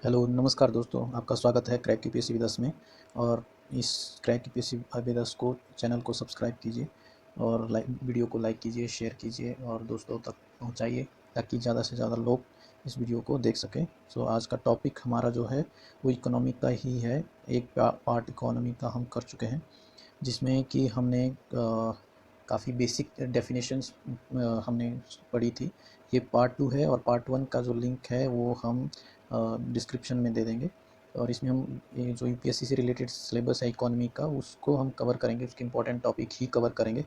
Hello नमस्कार दोस्तों, आपका स्वागत है क्रैक यूपीएससी विदर्भ में। और इस क्रैक यूपीएससी विदर्भ को चैनल को सब्सक्राइब कीजिए और वीडियो को लाइक कीजिए, शेयर कीजिए और दोस्तों तक पहुंचाइए ताकि ज़्यादा से ज़्यादा लोग इस वीडियो को देख सकें। सो आज का टॉपिक हमारा जो है वो इकोनॉमी का ही है। एक पार्ट इकोनॉमी का हम कर चुके हैं जिसमें कि हमने काफ़ी बेसिक डेफिनेशंस हमने पढ़ी थी। ये पार्ट 2 है और पार्ट 1 का जो लिंक है वो हम डिस्क्रिप्शन में दे देंगे। और इसमें हम ये जो यूपीएससी से रिलेटेड सिलेबस है इकोनॉमी का उसको हम कवर करेंगे, उसके इम्पोर्टेंट टॉपिक ही कवर करेंगे।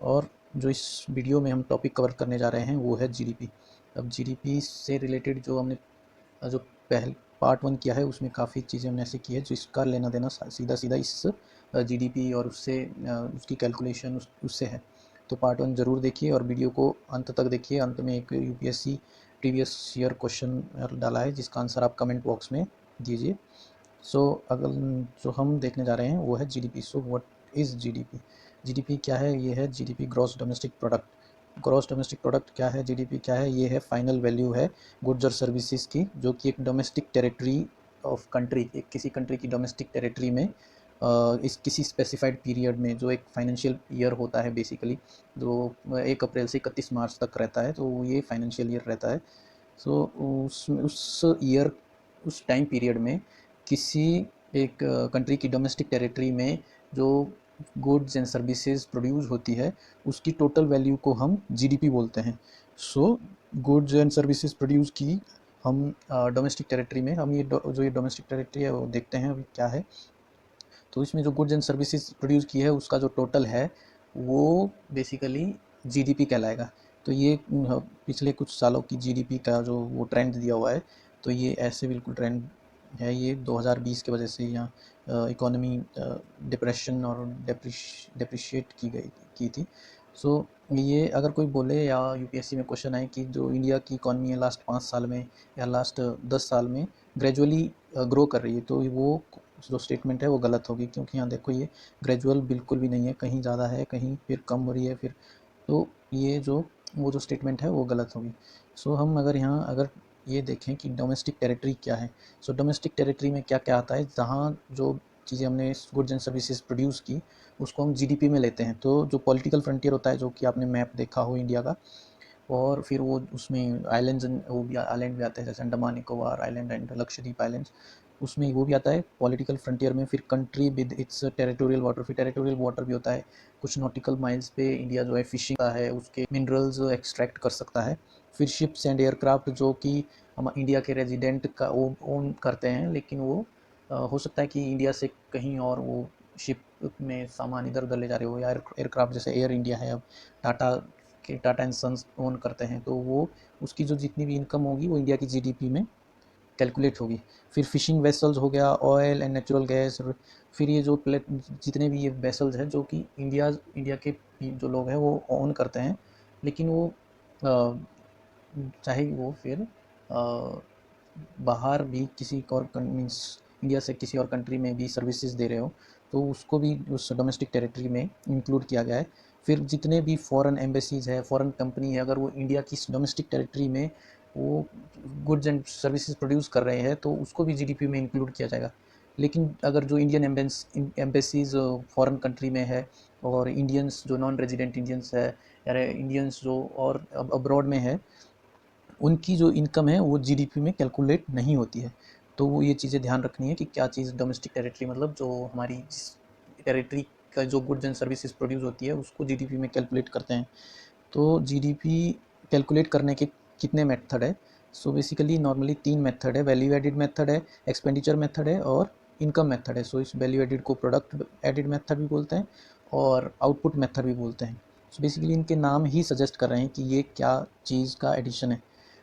और जो इस वीडियो में हम टॉपिक कवर करने जा रहे हैं वो है जीडीपी। अब जीडीपी से रिलेटेड जो हमने जो पहले पार्ट 1 किया है उसमें काफ़ी चीज़ें हमने ऐसे की है जो इसका लेना देना सीधा सीधा इस जीडीपी और उससे उसकी कैलकुलेशन उससे है। तो पार्ट 1 ज़रूर देखिए और वीडियो को अंत तक देखिए। अंत में एक यूपीएससी प्रीवियस ईयर क्वेश्चन डाला है जिसका आंसर आप कमेंट बॉक्स में दीजिए। सो अगर जो हम देखने जा रहे हैं वो है GDP. So what is GDP? GDP क्या है? ये है GDP gross domestic product. Gross domestic product क्या है? जीडीपी क्या है? ये है फाइनल वैल्यू है गुड्स और सर्विसेज की, जो कि एक डोमेस्टिक टेरिटरी ऑफ कंट्री, एक किसी कंट्री की डोमेस्टिक टेरिटरी में इस किसी स्पेसिफाइड पीरियड में, जो एक फाइनेंशियल ईयर होता है बेसिकली, जो 1 अप्रैल से 31 मार्च तक रहता है, तो ये फाइनेंशियल ईयर रहता है। सो उस ईयर, उस टाइम पीरियड में किसी एक कंट्री की डोमेस्टिक टेरिटरी में जो गुड्स एंड सर्विसेज प्रोड्यूस होती है उसकी टोटल वैल्यू को हम जीडीपी बोलते हैं। So goods and services produce की हम डोमेस्टिक टेरिटरी में, हम ये डोमेस्टिक टेरिटरी है वो देखते हैं अभी क्या है। तो इसमें जो गुड्स एंड सर्विसेज प्रोड्यूस की है उसका जो टोटल है वो बेसिकली जीडीपी कहलाएगा। तो ये पिछले कुछ सालों की जीडीपी का जो वो ट्रेंड दिया हुआ है, तो ये ऐसे बिल्कुल ट्रेंड है। ये 2020 की वजह से यहाँ इकोनॉमी डिप्रेशन और डिप्रिशिएट की थी। सो ये अगर कोई बोले या यूपीएससी में क्वेश्चन आए कि जो इंडिया की इकोनॉमी है लास्ट 5 साल में या लास्ट 10 साल में ग्रेजुअली ग्रो कर रही है, तो वो जो स्टेटमेंट है वो गलत होगी। क्योंकि यहाँ देखो ये ग्रेजुअल बिल्कुल भी नहीं है, कहीं ज़्यादा है कहीं फिर कम हो रही है फिर, तो ये जो वो जो स्टेटमेंट है वो गलत होगी। सो हम अगर यहाँ अगर ये देखें कि डोमेस्टिक टेरिटरी क्या है, सो डोमेस्टिक टेरिटरी में क्या क्या आता है, जहाँ जो चीज़ें हमने गुड्स एंड सर्विसेज प्रोड्यूस की उसको हम जीडीपी में लेते हैं। तो जो पॉलिटिकल फ्रंटियर होता है, जो कि आपने मैप देखा हो इंडिया का, और फिर वो उसमें आइलैंड्स, वो भी आइलैंड भी आते हैं जैसे Andaman Nicobar island and Lakshadweep islands, उसमें वो भी आता है पॉलिटिकल फ्रंटियर में। फिर country with its territorial water, फिर टेरिटोरियल वाटर भी होता है। कुछ नॉटिकल माइल्स पे इंडिया जो है फिशिंग का है, उसके मिनरल्स एक्सट्रैक्ट कर सकता है। फिर शिप्स एंड एयरक्राफ्ट जो कि हम इंडिया के रेजिडेंट का वो ओन करते हैं, लेकिन वो हो सकता है कि इंडिया से कहीं और वो शिप में सामान इधर उधर ले जा रहे हो, या एयरक्राफ्ट जैसे एयर इंडिया है अब टाटा के, टाटा एंड सन्स ओन करते हैं, तो वो उसकी जो जितनी भी इनकम होगी वो इंडिया की जीडीपी में कैलकुलेट होगी। फिर फिशिंग वेसल्स हो गया, ऑयल एंड नेचुरल गैस। फिर ये जो जितने भी ये वेसल्स हैं जो कि इंडिया के जो लोग हैं वो ओन करते हैं, लेकिन वो चाहे वो फिर बाहर भी किसी और मीन्स इंडिया से किसी और कंट्री में भी सर्विसेज दे रहे हो, तो उसको भी उस डोमेस्टिक टेरिटरी में इंक्लूड किया गया है। फिर जितने भी फॉरेन एम्बेसीज है, फॉरेन कंपनी है, अगर वो इंडिया की डोमेस्टिक टेरिटरी में वो गुड्स एंड सर्विसेज प्रोड्यूस कर रहे हैं तो उसको भी जीडीपी में इंक्लूड किया जाएगा। लेकिन अगर जो इंडियन एम्बेसीज फॉरेन कंट्री में है और इंडियंस जो नॉन रेजिडेंट इंडियंस है या इंडियंस जो और अब्रॉड में है, उनकी जो इनकम है वो जीडीपी में कैलकुलेट नहीं होती है। तो वो ये चीज़ें ध्यान रखनी है कि क्या चीज़ डोमेस्टिक टेरिटरी, मतलब जो हमारी जिस टेरिटरी का जो गुड्स एंड सर्विसेज प्रोड्यूस होती है उसको जीडीपी में कैलकुलेट करते हैं। तो जीडीपी कैलकुलेट करने के कितने मेथड है? सो बेसिकली नॉर्मली 3 मेथड है। वैल्यू एडिड मेथड है, एक्सपेंडिचर मेथड है और इनकम मेथड है। सो इस वैल्यू एडिड को प्रोडक्ट एडिड मेथड भी बोलते हैं और आउटपुट मेथड भी बोलते हैं। सो बेसिकली इनके नाम ही सजेस्ट कर रहे हैं कि ये क्या चीज़ का एडिशन है।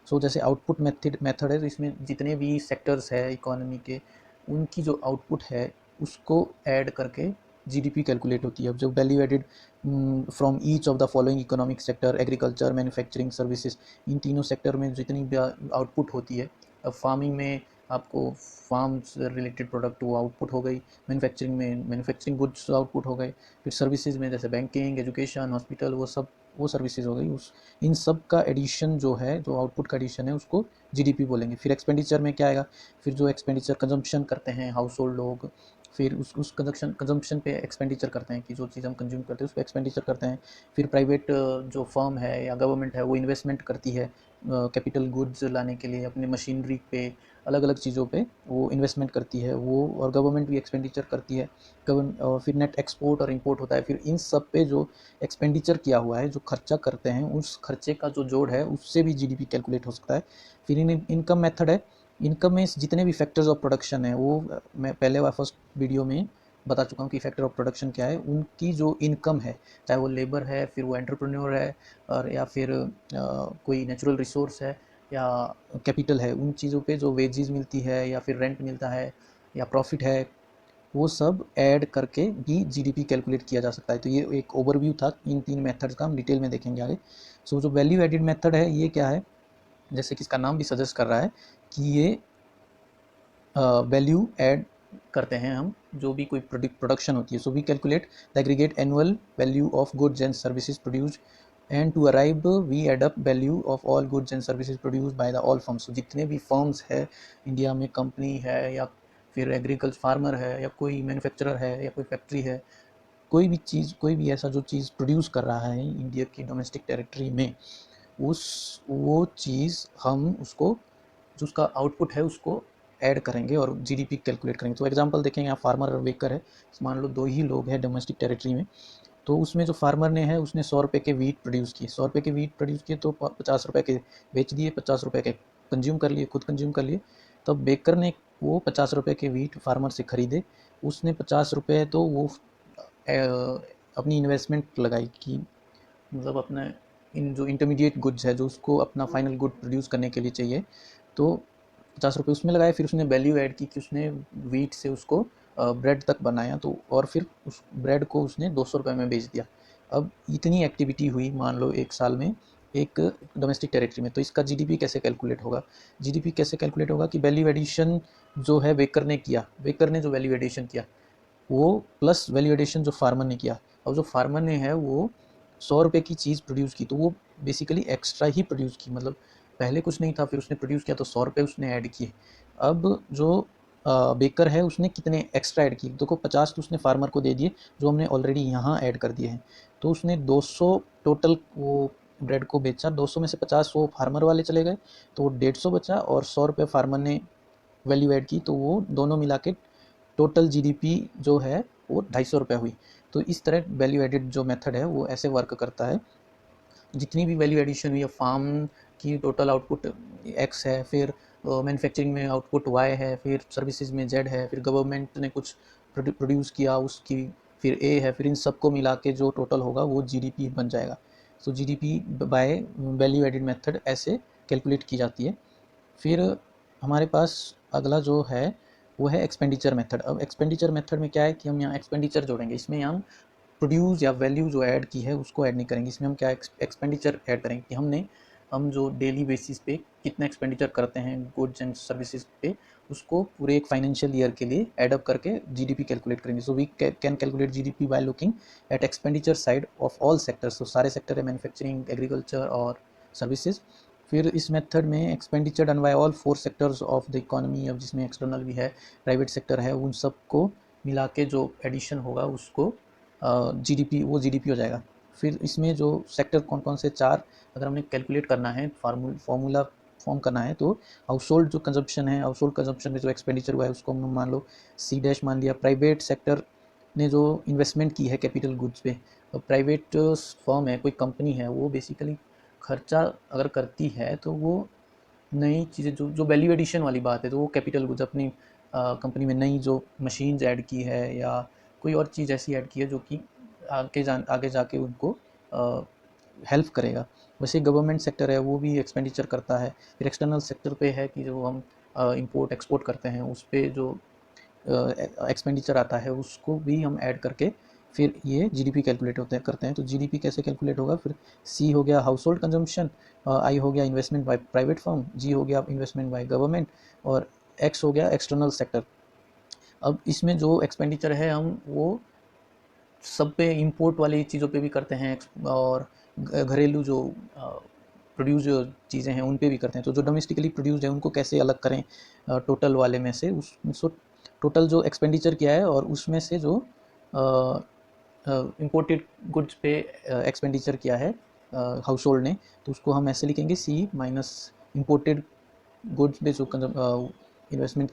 सो जैसे आउटपुट मेथड है, तो इसमें जितने भी सेक्टर्स है इकोनॉमी के, उनकी जो आउटपुट है उसको ऐड करके जीडीपी कैलकुलेट होती है। अब जो value added from each of the following economic sector, agriculture, manufacturing, services, इन तीनों सेक्टर में जितनी भी आउटपुट होती है। अब फार्मिंग में आपको फार्म से रिलेटेड प्रोडक्ट वो आउटपुट हो गई, मैन्युफैक्चरिंग में मैन्युफैक्चरिंग गुड्स आउटपुट हो गए, फिर सर्विसेज में जैसे बैंकिंग, एजुकेशन, हॉस्पिटल, वो सब वो सर्विसेज हो गई, उस इन सब का एडिशन जो है, जो आउटपुट का एडिशन है, उसको जीडीपी बोलेंगे। फिर एक्सपेंडिचर में क्या आएगा, फिर जो एक्सपेंडिचर कंजम्पशन करते हैं हाउस होल्ड लोग, फिर उस कंजम्पशन पे एक्सपेंडिचर करते हैं कि जो चीज़ हम कंज्यूम करते हैं उस पर एक्सपेंडिचर करते हैं। फिर प्राइवेट जो फर्म है या गवर्नमेंट है वो इन्वेस्टमेंट करती है कैपिटल गुड्स लाने के लिए, अपने मशीनरी पे, अलग अलग चीज़ों पे वो इन्वेस्टमेंट करती है वो, और गवर्नमेंट भी एक्सपेंडिचर करती है। और फिर नेट एक्सपोर्ट और इंपोर्ट होता है। फिर इन सब पे जो एक्सपेंडिचर किया हुआ है, जो खर्चा करते हैं, उस खर्चे का जो जोड़ है उससे भी जीडीपी कैलकुलेट हो सकता है। फिर इनकम मेथड है। इनकम में जितने भी फैक्टर्स ऑफ प्रोडक्शन है वो मैं पहले फर्स्ट वीडियो में बता चुका हूँ कि फैक्टर ऑफ प्रोडक्शन क्या है। उनकी जो इनकम है, चाहे वो लेबर है, फिर वो एंटरप्रेन्योर है, और या फिर कोई नेचुरल रिसोर्स है या कैपिटल है, उन चीज़ों पे जो वेजेस मिलती है या फिर रेंट मिलता है या प्रॉफिट है, वो सब ऐड करके भी जीडीपी कैलकुलेट किया जा सकता है। तो ये एक ओवरव्यू था इन 3 मेथड्स का, हम डिटेल में देखेंगे आगे। सो जो वैल्यू एडिड मेथड है ये क्या है, जैसे कि इसका नाम भी सजेस्ट कर रहा है कि ये वैल्यू ऐड करते हैं हम, जो भी कोई प्रोडक्शन होती है। So we calculate the aggregate annual value of goods and services produced and to arrive we add up value of all goods and services produced by the all firms. तो जितने भी फर्म्स है India में, company है या फिर agriculture farmer है या कोई मैन्युफैक्चरर है या कोई फैक्ट्री है, कोई भी चीज़, कोई भी ऐसा जो चीज़ प्रोड्यूस कर रहा है इंडिया की डोमेस्टिक टेरिटरी में, वो चीज़ हम उसको, जो उसका आउटपुट है उसको ऐड करेंगे और जीडीपी कैलकुलेट करेंगे। तो एग्जांपल देखेंगे, यहाँ फार्मर और वेकर है, मान लो 2 ही लोग हैं डोमेस्टिक टेरिटरी में। तो उसमें जो फार्मर ने है उसने 100 रुपये के वीट प्रोड्यूस किए, 100 रुपये के वीट प्रोड्यूस किए तो 50 रुपये के बेच दिए, 50 रुपये के कंज्यूम कर लिए, खुद कंज्यूम कर लिए। तब बेकर ने वो 50 रुपये के वीट फार्मर से ख़रीदे, उसने 50 रुपये तो वो अपनी इन्वेस्टमेंट लगाई कि मतलब अपने इन जो इंटरमीडिएट गुड्स है, जो उसको अपना फाइनल गुड प्रोड्यूस करने के लिए चाहिए, तो 50 रुपये उसमें लगाए। फिर उसने वैल्यू ऐड की कि उसने वीट से उसको ब्रेड तक बनाया, तो और फिर उस ब्रेड को उसने 200 रुपये में बेच दिया। अब इतनी एक्टिविटी हुई मान लो 1 साल में एक डोमेस्टिक टेरिटरी में, तो इसका जीडीपी कैसे कैलकुलेट होगा? जीडीपी कैसे कैलकुलेट होगा कि वैल्यू एडिशन जो है वेकर ने किया, वेकर ने जो वैल्यू एडिशन किया वो प्लस वैल्यू एडिशन जो फार्मर ने किया। और जो फार्मर ने है वो 100 रुपये की चीज़ प्रोड्यूस की, तो वो बेसिकली एक्स्ट्रा ही प्रोड्यूस की, मतलब पहले कुछ नहीं था, फिर उसने प्रोड्यूस किया तो 100 रुपये उसने ऐड किए। अब जो बेकर है उसने कितने एक्स्ट्रा ऐड किए, देखो 50 तो उसने फार्मर को दे दिए जो हमने ऑलरेडी यहाँ ऐड कर दिए हैं। तो उसने 200 टोटल वो ब्रेड को बेचा, 200 में से 50 वो फार्मर वाले चले गए, तो वो 150 बचा, और 100 रुपये फार्मर ने वैल्यू ऐड की, तो वो दोनों मिला के टोटल जीडीपी जो है वो 250 रुपये हुई। तो इस तरह वैल्यू एडिड जो मेथड है वो ऐसे वर्क करता है। जितनी भी वैल्यू एडिशन हुई है, फार्म की टोटल आउटपुट एक्स है, फिर मैन्युफैक्चरिंग में आउटपुट वाई है, फिर सर्विसेज में जेड है, फिर गवर्नमेंट ने कुछ प्रोड्यूस किया उसकी फिर ए है, फिर इन सबको मिला के जो टोटल होगा वो जीडीपी बन जाएगा। तो GDP by value added method ऐसे कैलकुलेट की जाती है। फिर हमारे पास अगला जो है वो है एक्सपेंडिचर मेथड। अब एक्सपेंडिचर मेथड में क्या है कि हम यहाँ एक्सपेंडिचर जोड़ेंगे, इसमें हम प्रोड्यूस या वैल्यू जो ऐड की है उसको ऐड नहीं करेंगे, इसमें हम क्या एक्सपेंडिचर ऐड करेंगे कि हम जो डेली बेसिस पे कितना एक्सपेंडिचर करते हैं गुड्स एंड सर्विसेज पे, उसको पूरे एक फाइनेंशियल ईयर के लिए ऐड अप करके जीडीपी कैलकुलेट करेंगे। So we can calculate GDP by looking at expenditure side of all sectors. तो सारे सेक्टर है, मैन्युफैक्चरिंग, एग्रीकल्चर और सर्विसेज। फिर इस मेथड में expenditure done by all 4 sectors of the economy, अब जिसमें एक्सटर्नल भी है, प्राइवेट सेक्टर है, उन सबको मिला के जो एडिशन होगा उसको जीडीपी, वो जीडीपी हो जाएगा। फिर इसमें जो सेक्टर कौन कौन से 4 अगर हमने कैलकुलेट करना है, फार्मूला फॉर्म करना है, तो हाउस होल्ड जो कंजप्शन है, हाउस होल्ड कंजप्शन में जो एक्सपेंडिचर हुआ है उसको हम मान लो सी डैश मान लिया। प्राइवेट सेक्टर ने जो इन्वेस्टमेंट की है कैपिटल गुड्स पे, प्राइवेट फर्म है, कोई कंपनी है, वो बेसिकली खर्चा अगर करती है तो वो नई चीज़ें जो वैल्यू एडिशन वाली बात है, तो वो कैपिटल गुड्स अपनी कंपनी में नई जो मशीन्स ऐड की है या कोई और चीज़ ऐसी ऐड की है जो कि आगे जाके उनको हेल्प करेगा। वैसे गवर्नमेंट सेक्टर है वो भी एक्सपेंडिचर करता है। फिर एक्सटर्नल सेक्टर पे है कि जो हम इंपोर्ट एक्सपोर्ट करते हैं उस पर जो एक्सपेंडिचर आता है उसको भी हम ऐड करके फिर ये जीडीपी कैलकुलेट करते हैं। तो जीडीपी कैसे कैलकुलेट होगा, फिर सी हो गया हाउस होल्ड कंजम्पशन, आई हो गया इन्वेस्टमेंट बाय प्राइवेट फर्म, जी हो गया इन्वेस्टमेंट बाय गवर्नमेंट, और एक्स हो गया एक्सटर्नल सेक्टर। अब इसमें जो एक्सपेंडिचर है हम वो सब पे इंपोर्ट वाली चीज़ों पे भी करते हैं और घरेलू जो प्रोड्यूस जो चीज़ें हैं उन पे भी करते हैं। तो जो डोमेस्टिकली प्रोड्यूस्ड है उनको कैसे अलग करें टोटल वाले में से, उस टोटल जो एक्सपेंडिचर किया है और उसमें से जो इम्पोर्टेड गुड्स पे एक्सपेंडिचर किया है हाउस होल्ड ने, तो उसको हम ऐसे लिखेंगे सी माइनस इम्पोर्टेड गुड्स पे जो इन्वेस्टमेंट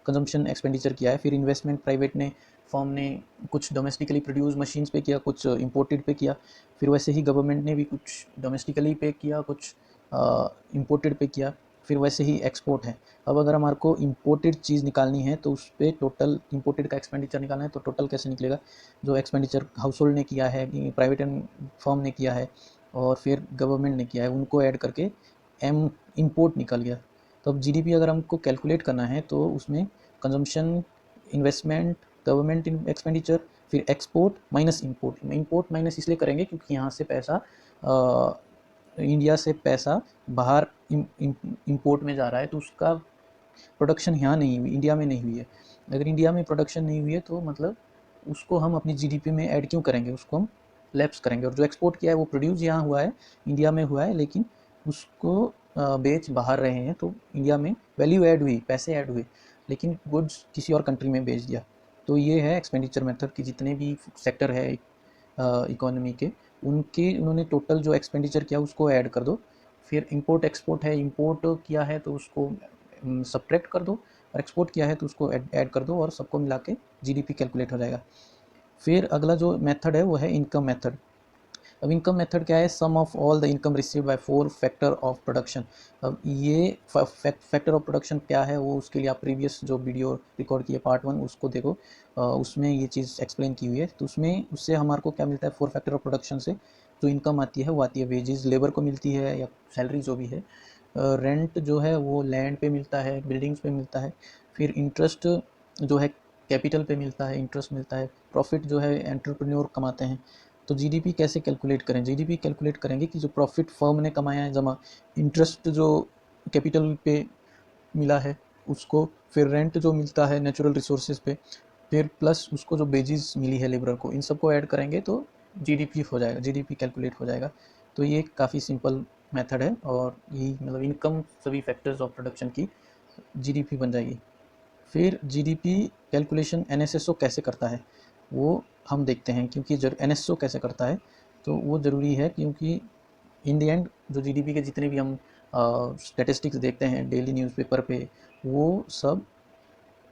कंजम्पशन एक्सपेंडिचर किया है। फिर इन्वेस्टमेंट प्राइवेट ने फर्म ने कुछ डोमेस्टिकली प्रोड्यूस मशीन्स पे किया, कुछ इंपोर्टेड पे किया। फिर वैसे ही गवर्नमेंट ने भी कुछ डोमेस्टिकली पे किया, कुछ इंपोर्टेड पे किया। फिर वैसे ही एक्सपोर्ट है। अब अगर हमारे को इंपोर्टेड चीज़ निकालनी है तो उस पर टोटल इंपोर्टेड का एक्सपेंडिचर निकालना है, तो टोटल कैसे निकलेगा, जो एक्सपेंडिचर हाउस होल्ड ने किया है, प्राइवेट एंड फर्म ने किया है और फिर गवर्नमेंट ने किया है, उनको ऐड करके एम इंपोर्ट निकल गया। तो अब जीडीपी अगर हमको कैलकुलेट करना है तो उसमें कंजम्पशन, इन्वेस्टमेंट, गवर्नमेंट एक्सपेंडिचर, फिर export minus import. Import minus इसलिए करेंगे क्योंकि यहाँ से पैसा इंडिया से पैसा बाहर इंपोर्ट में जा रहा है, तो उसका प्रोडक्शन यहाँ नहीं हुई, इंडिया में नहीं हुई है। अगर इंडिया में प्रोडक्शन नहीं हुई है तो मतलब उसको हम अपनी जीडीपी में ऐड क्यों करेंगे, उसको हम लैप्स करेंगे। और जो एक्सपोर्ट किया है वो प्रोड्यूस यहाँ हुआ है, इंडिया में हुआ है, लेकिन उसको बेच बाहर रहे हैं, तो इंडिया में वैल्यू ऐड हुई, पैसे ऐड हुए, लेकिन गुड्स किसी और कंट्री में बेच दिया। तो ये है एक्सपेंडिचर मेथड की जितने भी सेक्टर है इकोनॉमी के, उन्होंने टोटल जो एक्सपेंडिचर किया उसको ऐड कर दो। फिर इंपोर्ट एक्सपोर्ट है, इंपोर्ट किया है तो उसको सब्ट्रैक्ट कर दो, और एक्सपोर्ट किया है तो उसको ऐड कर दो, और सबको मिला के जीडीपी कैलकुलेट हो जाएगा। फिर अगला जो मेथड है वो है इनकम मेथड। अब इनकम मेथड क्या है, sum of all the income receive by 4 factor of production. अब ये फैक्टर ऑफ प्रोडक्शन क्या है, वो उसके लिए आप प्रीवियस जो वीडियो रिकॉर्ड किए पार्ट 1 उसको देखो, उसमें ये चीज़ एक्सप्लेन की हुई है। तो उससे हमारे को क्या मिलता है, 4 फैक्टर ऑफ प्रोडक्शन से जो इनकम आती है वो आती है वेजेस, लेबर को मिलती है या सैलरी जो भी है। रेंट जो है वो लैंड पे मिलता है, बिल्डिंग्स पे मिलता है। फिर इंटरेस्ट जो है कैपिटल पे मिलता है, इंटरेस्ट मिलता है। प्रॉफिट जो है एंटरप्रेन्योर कमाते हैं। तो जीडीपी कैसे कैलकुलेट करें, जीडीपी कैलकुलेट करेंगे कि जो प्रॉफिट फर्म ने कमाया है जमा इंटरेस्ट जो कैपिटल पे मिला है उसको, फिर रेंट जो मिलता है नेचुरल रिसोर्सेज पे, फिर प्लस उसको जो बेजिस मिली है लेबर को, इन सबको ऐड करेंगे तो जीडीपी हो जाएगा, जीडीपी कैलकुलेट हो जाएगा। तो ये काफ़ी सिंपल मेथड है, और यही मतलब इनकम सभी फैक्टर्स ऑफ प्रोडक्शन की जीडीपी बन जाएगी। फिर जीडीपी कैलकुलेशन एनएसएसओ कैसे करता है वो हम देखते हैं, क्योंकि जब एनएसओ कैसे करता है तो वो ज़रूरी है, क्योंकि इन द एंड जो जीडीपी के जितने भी हम स्टैटिस्टिक्स देखते हैं डेली न्यूज़पेपर पे, वो सब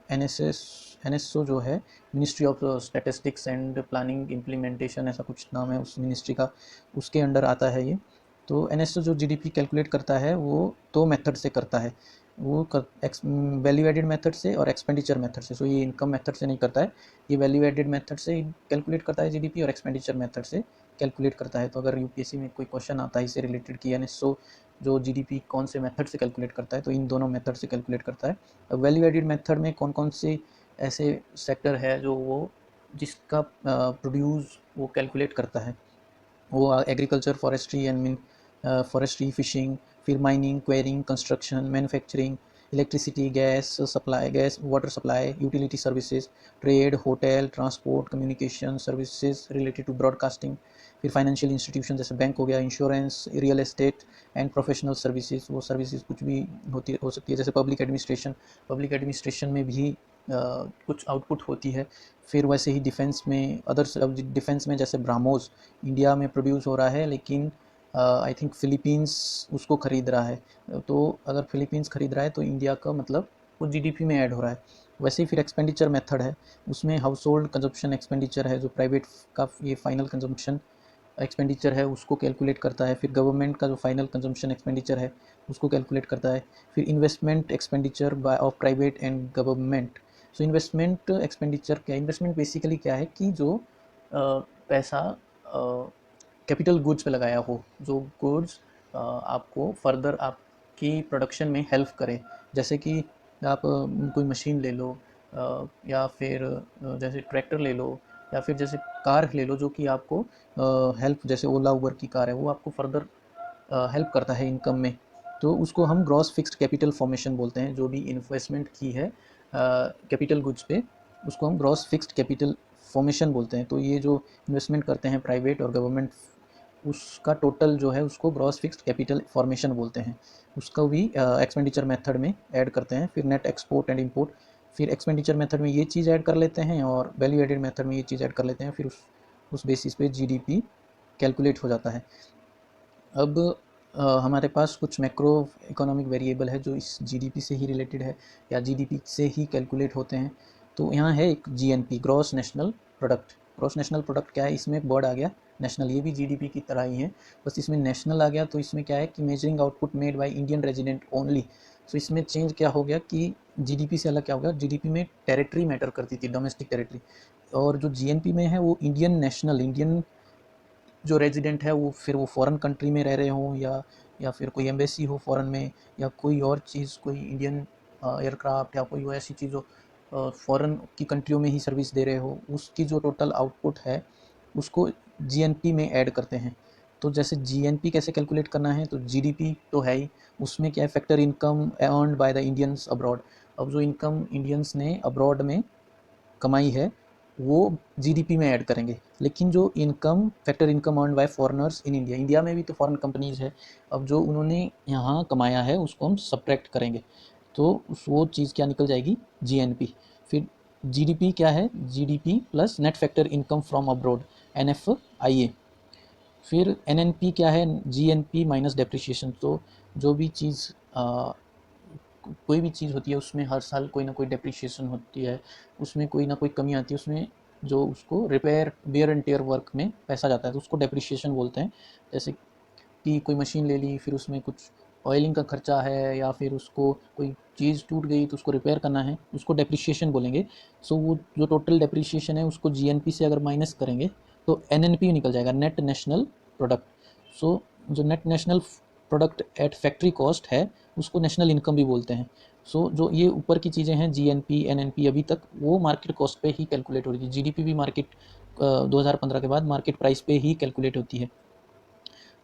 एनएसओ जो है ministry of statistics and planning implementation, ऐसा कुछ नाम है उस मिनिस्ट्री का, उसके अंडर आता है ये। तो एनएसओ जो जीडीपी कैलकुलेट करता है वो 2 मेथड से करता है, वो वैल्यू एडेड मेथड से और एक्सपेंडिचर मेथड से। सो ये इनकम मेथड से नहीं करता है, ये वैल्यू एडेड मेथड से कैलकुलेट करता है जीडीपी, और एक्सपेंडिचर मेथड से कैलकुलेट करता है। तो अगर यूपीएससी में कोई क्वेश्चन आता है इससे रिलेटेड कि एनएसओ जो जीडीपी कौन से मेथड से कैलकुलेट करता है, तो इन दोनों मेथड से कैलकुलेट करता है। अब वैल्यू एडेड मेथड में कौन कौन से ऐसे सेक्टर है जो वो जिसका प्रोड्यूस वो कैलकुलेट करता है, वो agriculture, forestry and forestry, fishing, फिर mining, quarrying, construction, manufacturing, electricity, gas supply, gas water supply, utility services, trade, hotel, transport, communication services related to broadcasting, फिर फाइनेंशियल इंस्टीट्यूशन जैसे बैंक हो गया, insurance, real estate and professional services, वो services कुछ भी हो सकती है, जैसे पब्लिक एडमिनिस्ट्रेशन, पब्लिक एडमिनिस्ट्रेशन में भी कुछ आउटपुट होती है। फिर वैसे ही डिफेंस में, अदर डिफेंस में जैसे ब्रह्मोस इंडिया में प्रोड्यूस हो रहा है, लेकिन आई थिंक फिलीपींस उसको ख़रीद रहा है, तो अगर फिलीपींस ख़रीद रहा है तो इंडिया का मतलब वो जीडीपी में ऐड हो रहा है। वैसे ही फिर एक्सपेंडिचर मेथड है, उसमें हाउस होल्ड कंजप्शन एक्सपेंडिचर है, जो प्राइवेट का ये फाइनल कंजम्पशन एक्सपेंडिचर है उसको कैलकुलेट करता है। फिर गवर्नमेंट का जो फाइनल कंजम्पशन एक्सपेंडिचर है उसको कैलकुलेट करता है। फिर investment expenditure bye of private and government. So investment expenditure क्या है, इन्वेस्टमेंट बेसिकली क्या है कि जो पैसा कैपिटल गुड्स पे लगाया हो, जो गुड्स आपको फर्दर आपकी प्रोडक्शन में हेल्प करे। जैसे कि आप कोई मशीन ले लो, या फिर जैसे ट्रैक्टर ले लो, या फिर जैसे कार ले लो, जो कि आपको हेल्प, जैसे ओला उबर की कार है वो आपको फर्दर हेल्प करता है इनकम में, तो उसको हम ग्रॉस फिक्स्ड कैपिटल फॉर्मेशन बोलते हैं। जो भी इन्वेस्टमेंट की है कैपिटल गुड्स पे, उसको हम ग्रॉस फिक्स्ड कैपिटल फॉर्मेशन बोलते हैं। तो ये जो इन्वेस्टमेंट करते हैं प्राइवेट और गवर्नमेंट उसका टोटल जो है उसको ग्रॉस फिक्स्ड कैपिटल फॉर्मेशन बोलते हैं। उसको भी एक्सपेंडिचर मेथड में ऐड करते हैं। फिर नेट एक्सपोर्ट एंड इंपोर्ट, फिर एक्सपेंडिचर मेथड में ये चीज़ ऐड कर लेते हैं और वैल्यू एडेड मेथड में ये चीज़ ऐड कर लेते हैं। फिर उस बेसिस पे जीडीपी कैलकुलेट हो जाता है। अब हमारे पास कुछ मैक्रो इकोनॉमिक वेरिएबल है जो इस जीडीपी से ही रिलेटेड है या जीडीपी से ही कैलकुलेट होते हैं। तो यहाँ है एक GNP, gross national product. Gross national product क्या है, इसमें एक वर्ड आ गया नेशनल, ये भी जीडीपी की तरह ही है, बस इसमें नेशनल आ गया। तो इसमें क्या है कि measuring output made by Indian resident only. तो इसमें चेंज क्या हो गया कि जीडीपी से अलग क्या हो गया, जीडीपी में टेरिटरी मैटर करती थी, डोमेस्टिक टेरिटरी, और जो जीएनपी में है वो इंडियन नेशनल, इंडियन जो रेजिडेंट है वो फिर वो फॉरेन कंट्री में रह रहे हों या फिर कोई एम्बेसी हो फॉरेन में, या कोई और चीज़, कोई इंडियन एयरक्राफ्ट या कोई ऐसी चीज़ हो फॉरेन की कंट्रियों में ही सर्विस दे रहे हो, उसकी जो टोटल आउटपुट है उसको जीएनपी में ऐड करते हैं। तो जैसे जीएनपी कैसे कैलकुलेट करना है, तो जीडीपी तो है ही, उसमें क्या है, factor income earned by the Indians abroad. अब जो इनकम इंडियंस ने अब्रॉड में कमाई है वो जीडीपी में ऐड करेंगे। लेकिन जो income, factor income earned bye foreigners in India, India में भी तो फॉरेन कंपनीज है, अब जो उन्होंने यहाँ कमाया है उसको हम सब्ट्रैक्ट करेंगे, तो वो चीज़ क्या निकल जाएगी, जीएनपी। फिर जीडीपी क्या है, GDP plus net factor income from abroad, NFIA. फिर एनएनपी क्या है, जीएनपी माइनस डेप्रिसिएशन। तो जो भी चीज़ कोई भी चीज़ होती है उसमें हर साल कोई ना कोई डेप्रिसिएशन होती है, उसमें कोई ना कोई कमी आती है, उसमें जो उसको repair, wear and tear work में पैसा जाता है तो उसको डेप्रिसिएशन बोलते हैं। जैसे कि कोई मशीन ले ली, फिर उसमें कुछ ऑयलिंग का खर्चा है या फिर उसको कोई चीज़ टूट गई तो उसको रिपेयर करना है, उसको डेप्रिसिएशन बोलेंगे। सो वो जो टोटल डेप्रिसिएशन है उसको जीएनपी से अगर माइनस करेंगे तो एनएनपी निकल जाएगा, नेट नेशनल प्रोडक्ट। सो जो net national product at factory cost है उसको नेशनल इनकम भी बोलते हैं। सो जो ये ऊपर की चीज़ें हैं जीएनपी, एनएनपी, अभी तक वो मार्केट कॉस्ट पे ही कैलकुलेट हो रही थी। जीडीपी भी मार्केट 2015 के बाद मार्केट प्राइस पे ही कैलकुलेट होती है।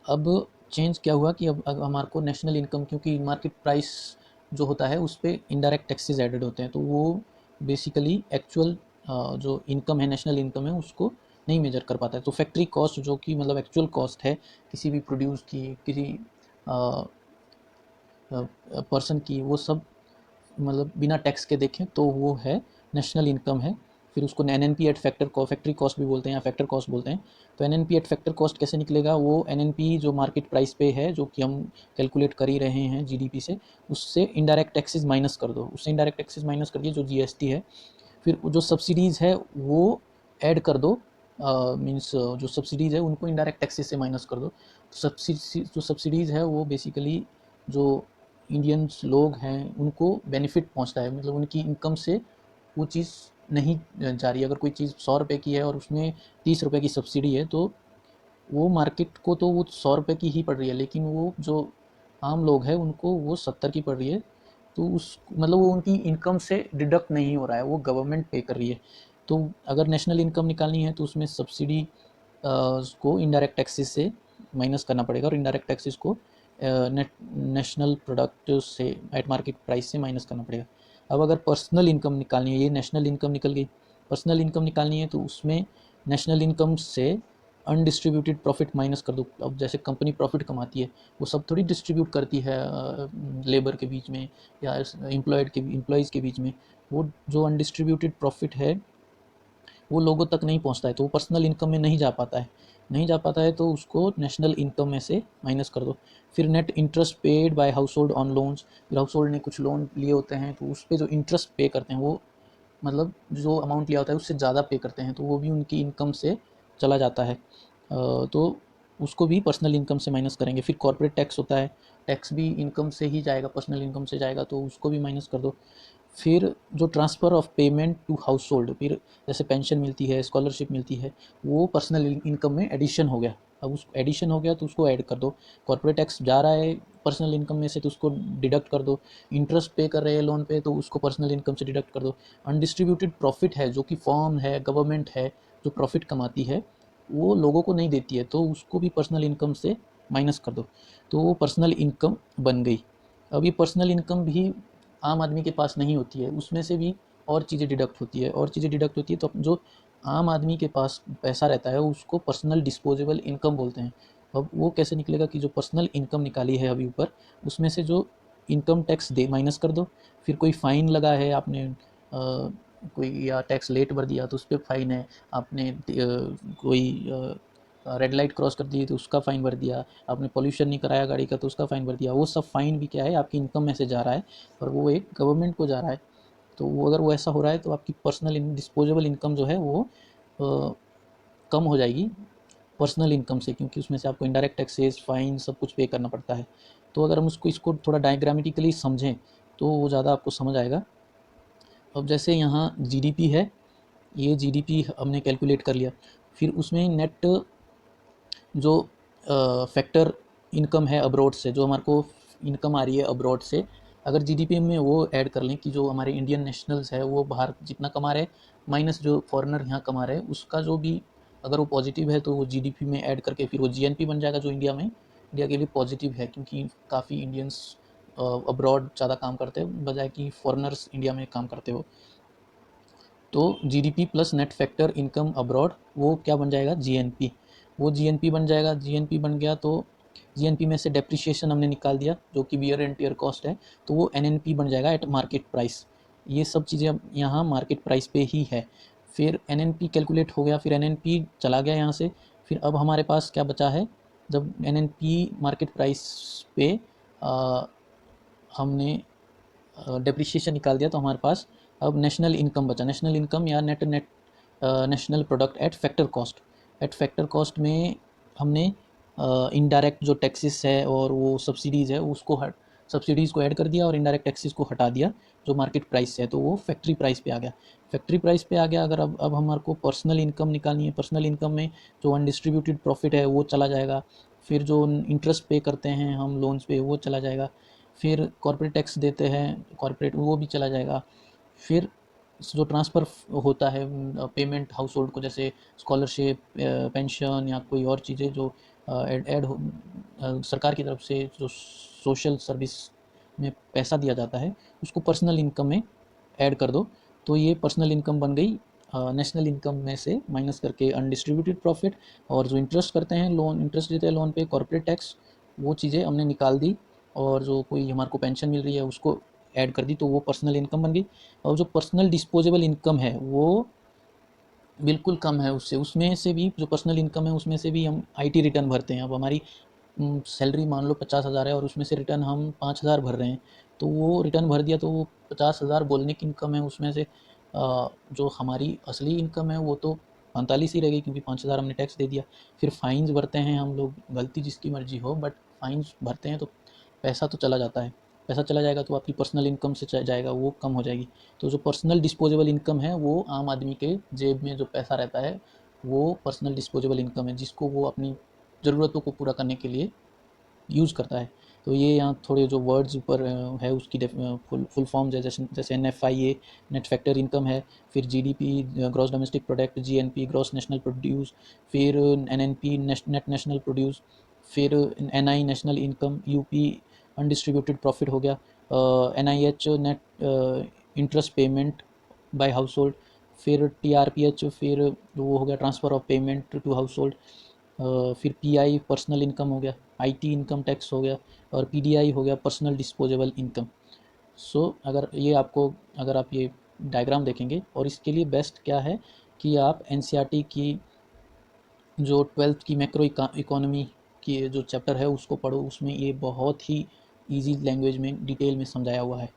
अब चेंज क्या हुआ कि अब हमारे को नेशनल इनकम, क्योंकि मार्केट प्राइस जो होता है उस पर इनडायरेक्ट टैक्सेस एडेड होते हैं, तो वो बेसिकली एक्चुअल जो इनकम है, नेशनल इनकम है, उसको नहीं मेजर कर पाता है। तो फैक्ट्री कॉस्ट जो कि मतलब एक्चुअल कॉस्ट है किसी भी प्रोड्यूस की, किसी पर्सन की, वो सब मतलब बिना टैक्स के देखें तो वो है नेशनल इनकम है। फिर उसको NNP eight factor factory cost भी बोलते हैं या फैक्टर कॉस्ट बोलते हैं। तो एनएनपी एट फैक्टर कॉस्ट कैसे निकलेगा, वो एनएनपी जो मार्केट प्राइस पे है जो कि हम कैलकुलेट कर ही रहे हैं जीडीपी से, उससे इनडायरेक्ट टैक्सेस माइनस कर दो, उससे इनडायरेक्ट टैक्सेस माइनस कर दिए जो जीएसटी है। फिर जो सब्सिडीज़ है वो ऐड कर दो, मीन्स जो सब्सिडीज़ है उनको इनडायरेक्ट टैक्सेस से माइनस कर दो। तो जो सब्सिडीज़ है वो बेसिकली जो इंडियंस लोग हैं उनको बेनिफिट पहुंचता है, मतलब उनकी इनकम से वो चीज़ नहीं जा रही है। अगर कोई चीज़ 100 रुपये की है और उसमें 30 रुपये की सब्सिडी है तो वो मार्केट को तो वो 100 रुपये की ही पड़ रही है, लेकिन वो जो आम लोग हैं उनको वो 70 की पड़ रही है। तो उस मतलब वो उनकी इनकम से डिडक्ट नहीं हो रहा है, वो गवर्नमेंट पे कर रही है। तो अगर नेशनल इनकम निकालनी है तो उसमें सब्सिडी को इनडायरेक्ट टैक्सेस से माइनस करना पड़ेगा और इनडायरेक्ट टैक्सेस को नेशनल प्रोडक्ट से एट मार्केट प्राइस से माइनस करना पड़ेगा। अब अगर पर्सनल इनकम निकालनी है, ये नेशनल इनकम निकल गई, पर्सनल इनकम निकालनी है तो उसमें नेशनल इनकम से अनडिस्ट्रीब्यूटेड प्रॉफिट माइनस कर दो। अब जैसे कंपनी प्रॉफिट कमाती है वो सब थोड़ी डिस्ट्रीब्यूट करती है लेबर के बीच में या एम्प्लॉयज़ के बीच में, वो जो अनडिस्ट्रीब्यूटेड प्रॉफिट है वो लोगों तक नहीं पहुंचता है तो वो पर्सनल इनकम में नहीं जा पाता है, नहीं जा पाता है तो उसको नेशनल इनकम में से माइनस कर दो। फिर net interest paid by house hold on loans, फिर हाउस होल्ड ने कुछ लोन लिए होते हैं तो उस पर जो इंटरेस्ट पे करते हैं वो मतलब जो अमाउंट लिया होता है उससे ज़्यादा पे करते हैं तो वो भी उनकी इनकम से चला जाता है, तो उसको भी पर्सनल इनकम से माइनस करेंगे। फिर कॉर्पोरेट टैक्स होता है, टैक्स भी इनकम से ही जाएगा, पर्सनल इनकम से जाएगा तो उसको भी माइनस कर दो। फिर जो transfer of payment to household, फिर जैसे पेंशन मिलती है, स्कॉलरशिप मिलती है, वो पर्सनल इनकम में एडिशन हो गया। अब उस एडिशन हो गया तो उसको ऐड कर दो। कॉर्पोरेट टैक्स जा रहा है पर्सनल इनकम में से तो उसको डिडक्ट कर दो। इंटरेस्ट पे कर रहे हैं लोन पे तो उसको पर्सनल इनकम से डिडक्ट कर दो। अनडिस्ट्रीब्यूटेड प्रॉफिट है जो कि फर्म है, गवर्नमेंट है, जो प्रॉफिट कमाती है वो लोगों को नहीं देती है तो उसको भी पर्सनल इनकम से माइनस कर दो, तो वो पर्सनल इनकम बन गई। अब ये पर्सनल इनकम भी आम आदमी के पास नहीं होती है, उसमें से भी और चीज़ें डिडक्ट होती है, और चीज़ें डिडक्ट होती है तो जो आम आदमी के पास पैसा रहता है उसको पर्सनल डिस्पोजेबल इनकम बोलते हैं। अब वो कैसे निकलेगा कि जो पर्सनल इनकम निकाली है अभी ऊपर, उसमें से जो इनकम टैक्स दे माइनस कर दो, फिर कोई फ़ाइन लगा है आपने, कोई या टैक्स लेट भर दिया तो उस पर फ़ाइन है, आपने कोई रेड लाइट क्रॉस कर दी तो उसका फ़ाइन भर दिया, आपने पोल्यूशन नहीं कराया गाड़ी का तो उसका फ़ाइन भर दिया, वो सब फ़ाइन भी क्या है आपकी इनकम में से जा रहा है और वो एक गवर्नमेंट को जा रहा है। तो वो अगर वो ऐसा हो रहा है तो आपकी पर्सनल डिस्पोजेबल इनकम जो है वो कम हो जाएगी पर्सनल इनकम से, क्योंकि उसमें से आपको इंडायरेक्ट टैक्सेस, फाइन सब कुछ पे करना पड़ता है। तो अगर हम इसको थोड़ा डायग्रामेटिकली समझें तो वो ज़्यादा आपको समझ आएगा। अब जैसे यहाँ जीडीपी है, ये जीडीपी हमने कैलकुलेट कर लिया, फिर उसमें नेट जो फैक्टर इनकम है अब्रॉड से, जो हमारे को इनकम आ रही है अब्रॉड से, अगर जीडीपी में वो ऐड कर लें कि जो हमारे इंडियन नेशनल्स है वो बाहर जितना कमा रहे माइनस जो फॉरेनर यहाँ कमा रहे हैं उसका जो भी अगर वो पॉजिटिव है तो वो जीडीपी में ऐड करके फिर वो जीएनपी बन जाएगा, जो इंडिया के लिए पॉजिटिव है, क्योंकि काफ़ी इंडियंस अब्रॉड ज़्यादा काम करते हैं बजाय कि फॉरेनर्स इंडिया में काम करते हो। तो GDP plus net factor income abroad वो क्या बन जाएगा, जीएनपी। वो जीएनपी बन जाएगा, जीएनपी बन गया तो जीएनपी में से डेप्रिसिएशन हमने निकाल दिया जो कि वियर एंड टियर कॉस्ट है, तो वो एनएनपी बन जाएगा एट मार्केट प्राइस। ये सब चीज़ें अब यहाँ मार्केट प्राइस पे ही है। फिर एनएनपी कैलकुलेट हो गया, फिर एनएनपी चला गया यहाँ से, फिर अब हमारे पास क्या बचा है, जब एनएनपी मार्केट प्राइस पे हमने डेप्रिसिएशन निकाल दिया तो हमारे पास अब नेशनल इनकम बचा। नेशनल इनकम या net national product eight factor cost. Eight factor cost में हमने इनडायरेक्ट जो टैक्सेस है और वो सब्सिडीज़ है उसको सब्सिडीज़ को ऐड कर दिया और इनडायरेक्ट टैक्सेस को हटा दिया जो मार्केट प्राइस है, तो वो फैक्ट्री प्राइस पे आ गया। फैक्ट्री प्राइस पे आ गया। अगर अब हमारे को पर्सनल इनकम निकालनी है, पर्सनल इनकम में जो अनडिस्ट्रीब्यूटेड प्रॉफिट है वो चला जाएगा, फिर जो इंटरेस्ट पे करते हैं हम लोन्स पे वो चला जाएगा, फिर कॉर्पोरेट टैक्स देते हैं कॉर्पोरेट वो भी चला जाएगा, फिर जो ट्रांसफ़र होता है पेमेंट हाउस होल्ड को, जैसे स्कॉलरशिप, पेंशन या कोई और चीज़ें जो ऐड सरकार की तरफ से जो सोशल सर्विस में पैसा दिया जाता है उसको पर्सनल इनकम में ऐड कर दो, तो ये पर्सनल इनकम बन गई नेशनल इनकम में से माइनस करके अनडिस्ट्रीब्यूटेड प्रॉफिट, और जो इंटरेस्ट करते हैं लोन, इंटरेस्ट देते हैं लोन पे, कॉर्पोरेट टैक्स, वो चीज़ें हमने निकाल दी, और जो कोई हमारे को पेंशन मिल रही है उसको ऐड कर दी, तो वो पर्सनल इनकम बन गई। और जो पर्सनल डिस्पोजेबल इनकम है वो बिल्कुल कम है उससे, उसमें से भी जो पर्सनल इनकम है उसमें से भी हम आईटी रिटर्न भरते हैं। अब हमारी सैलरी मान लो 50,000 है और उसमें से रिटर्न हम 5,000 भर रहे हैं, तो वो रिटर्न भर दिया तो वो 50,000 बोलने की इनकम है, उसमें से जो हमारी असली इनकम है वो तो 45 ही रह गई, क्योंकि 5,000 हमने टैक्स दे दिया। फिर फाइन्स भरते हैं हम लोग, गलती जिसकी मर्जी हो बट फाइन्स भरते हैं तो पैसा तो चला जाता है। पैसा चला जाएगा तो आपकी पर्सनल इनकम से जाएगा, वो कम हो जाएगी। तो जो पर्सनल डिस्पोजेबल इनकम है वो आम आदमी के जेब में जो पैसा रहता है वो पर्सनल डिस्पोजेबल इनकम है, जिसको वो अपनी ज़रूरतों को पूरा करने के लिए यूज़ करता है। तो ये यहाँ थोड़े जो वर्ड्स ऊपर है उसकी फुल फॉर्म जैसे जैसे NFIA नेट फैक्टर इनकम है, फिर GDP gross domestic product, GNP gross national produce, फिर NNP नेट नेशनल प्रोड्यूस, फिर NI national income, UP undistributed profit हो गया, NIH net interest payment by household, फिर TRPH फिर वो हो गया transfer of payment to household, फिर PI पर्सनल इनकम हो गया, IT इनकम टैक्स हो गया, और PDI हो गया पर्सनल डिस्पोजेबल इनकम। सो अगर आप ये डायग्राम देखेंगे, और इसके लिए बेस्ट क्या है कि आप NCERT की जो 12th की मैक्रो इकोनॉमी की जो चैप्टर है उसको पढ़ो, उसमें ये बहुत ही ईजी लैंग्वेज में डिटेल में समझाया हुआ है।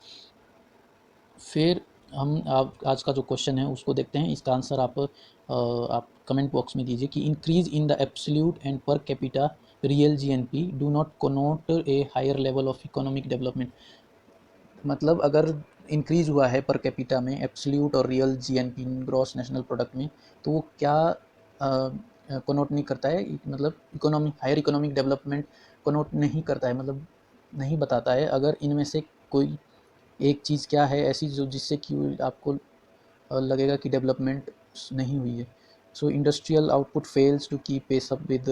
फिर हम आप आज का जो क्वेश्चन है उसको देखते हैं, इसका आंसर आप कमेंट बॉक्स में दीजिए कि increase in the absolute and per capita real GNP do not connote a higher level of economic development. मतलब अगर इंक्रीज हुआ है पर कैपिटा में, एब्सोल्यूट और real GNP gross national product में, तो वो क्या कोनोट नहीं करता है, मतलब हायर इकोनॉमिक डेवलपमेंट कोनोट नहीं करता है, मतलब नहीं बताता है अगर इनमें से कोई एक चीज़ क्या है ऐसी जो जिससे कि आपको लगेगा कि डेवलपमेंट नहीं हुई है। So industrial output fails to keep pace up with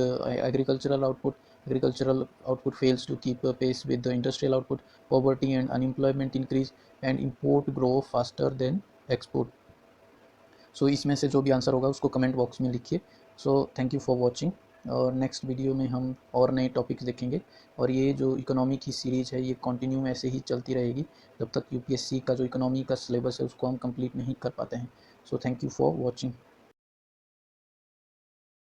agricultural output fails to keep pace with the industrial output, poverty and unemployment increase, and import grow faster than export. सो इसमें से जो भी आंसर होगा उसको comment box में लिखिए। So thank you for watching. और next video में हम और नए टॉपिक्स देखेंगे। और ये जो इकोनॉमी की सीरीज़ है ये कंटिन्यू ऐसे ही चलती रहेगी जब तक यूपीएससी का जो इकोनॉमी का सिलेबस है उसको हम कंप्लीट नहीं कर पाते हैं। So thank you for watching.